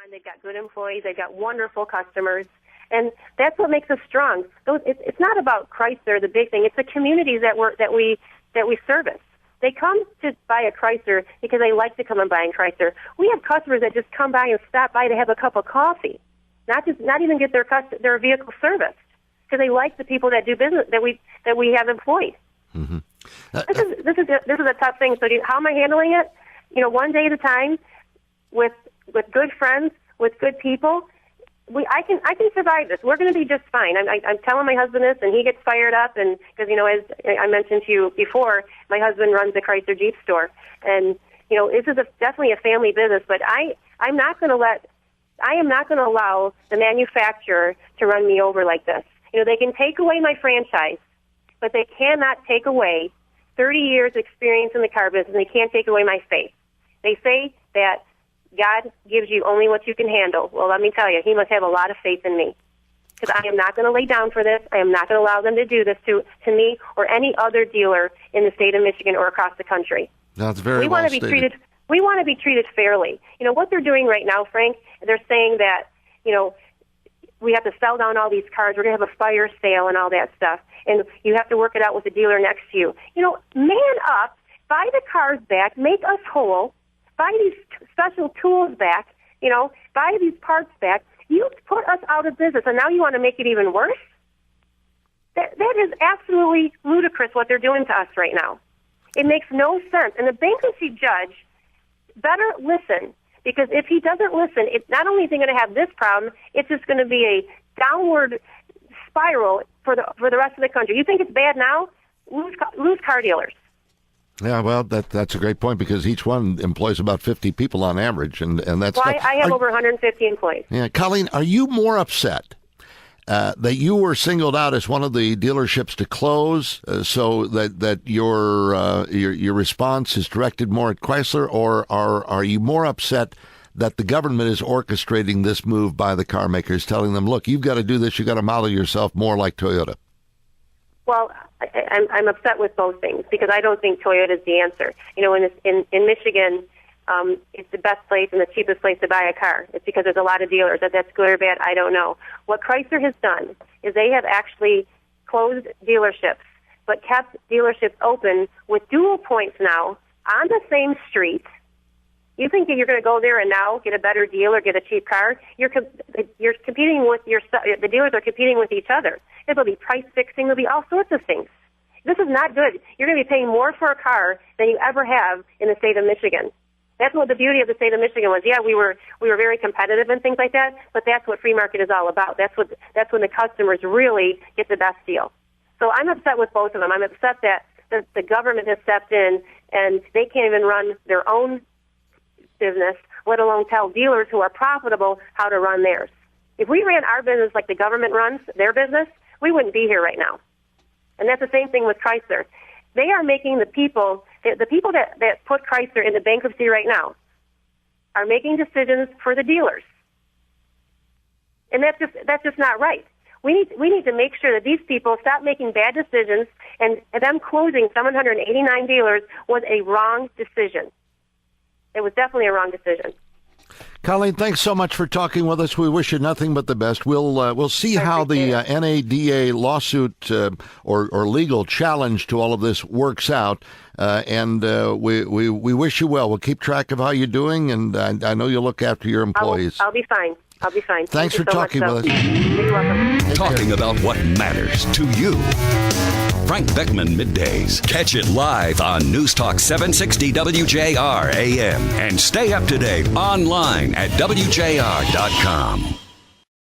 on. They've got good employees. They've got wonderful customers. And that's what makes us strong. It's not about Chrysler, the big thing. It's the communities that we service. They come to buy a Chrysler because they like to come and buy a Chrysler. We have customers that just come by and stop by to have a cup of coffee, not even get their vehicle serviced, because they like the people that do business that we have employed. Mm-hmm. This is a tough thing. So how am I handling it? One day at a time, with good friends, with good people. I can survive this. We're going to be just fine. I'm telling my husband this, and he gets fired up. And because as I mentioned to you before, my husband runs the Chrysler Jeep store, and this is definitely a family business. But I'm not going to allow the manufacturer to run me over like this. They can take away my franchise, but they cannot take away 30 years experience in the car business. And they can't take away my faith. They say that God gives you only what you can handle. Well, let me tell you, he must have a lot of faith in me, because I am not going to lay down for this. I am not going to allow them to do this to me or any other dealer in the state of Michigan or across the country. That's very well stated. We want to be treated fairly. What they're doing right now, Frank, they're saying that, we have to sell down all these cars. We're going to have a fire sale and all that stuff. And you have to work it out with the dealer next to you. Man up, buy the cars back, make us whole, buy these special tools back, buy these parts back. You put us out of business, and now you want to make it even worse? That is absolutely ludicrous what they're doing to us right now. It makes no sense. And the bankruptcy judge better listen, because if he doesn't listen, not only is he going to have this problem, it's just going to be a downward spiral for the rest of the country. You think it's bad now? Lose car dealers. Yeah, well, that's a great point, because each one employs about 50 people on average, and that's. Well, I have over 150 employees. Yeah, Colleen, are you more upset that you were singled out as one of the dealerships to close, so that your response is directed more at Chrysler, or are you more upset that the government is orchestrating this move by the car makers, telling them, look, you've got to do this, you've got to model yourself more like Toyota? Well, I'm upset with both things, because I don't think Toyota is the answer. In Michigan, it's the best place and the cheapest place to buy a car. It's because there's a lot of dealers. If that's good or bad, I don't know. What Chrysler has done is they have actually closed dealerships, but kept dealerships open with dual points now on the same street. You think that you're going to go there and now get a better deal or get a cheap car? You're competing with the dealers are competing with each other. There'll be price fixing. There'll be all sorts of things. This is not good. You're going to be paying more for a car than you ever have in the state of Michigan. That's what the beauty of the state of Michigan was. Yeah, we were very competitive and things like that, but that's what free market is all about. That's when the customers really get the best deal. So I'm upset with both of them. I'm upset that the government has stepped in and they can't even run their own business, let alone tell dealers who are profitable how to run theirs. If we ran our business like the government runs their business, we wouldn't be here right now. And that's the same thing with Chrysler. They are making the people that put Chrysler into bankruptcy right now are making decisions for the dealers. And that's just not right. We need to make sure that these people stop making bad decisions, and them closing 789 dealers was a wrong decision. It was definitely a wrong decision. Colleen, thanks so much for talking with us. We wish you nothing but the best. We'll see how the NADA lawsuit or legal challenge to all of this works out, and we wish you well. We'll keep track of how you're doing, and I know you'll look after your employees. I'll be fine. Thanks for talking with us. You're welcome. Talking about what matters to you. Frank Beckmann Middays. Catch it live on News Talk 760 WJR AM. And stay up to date online at WJR.com.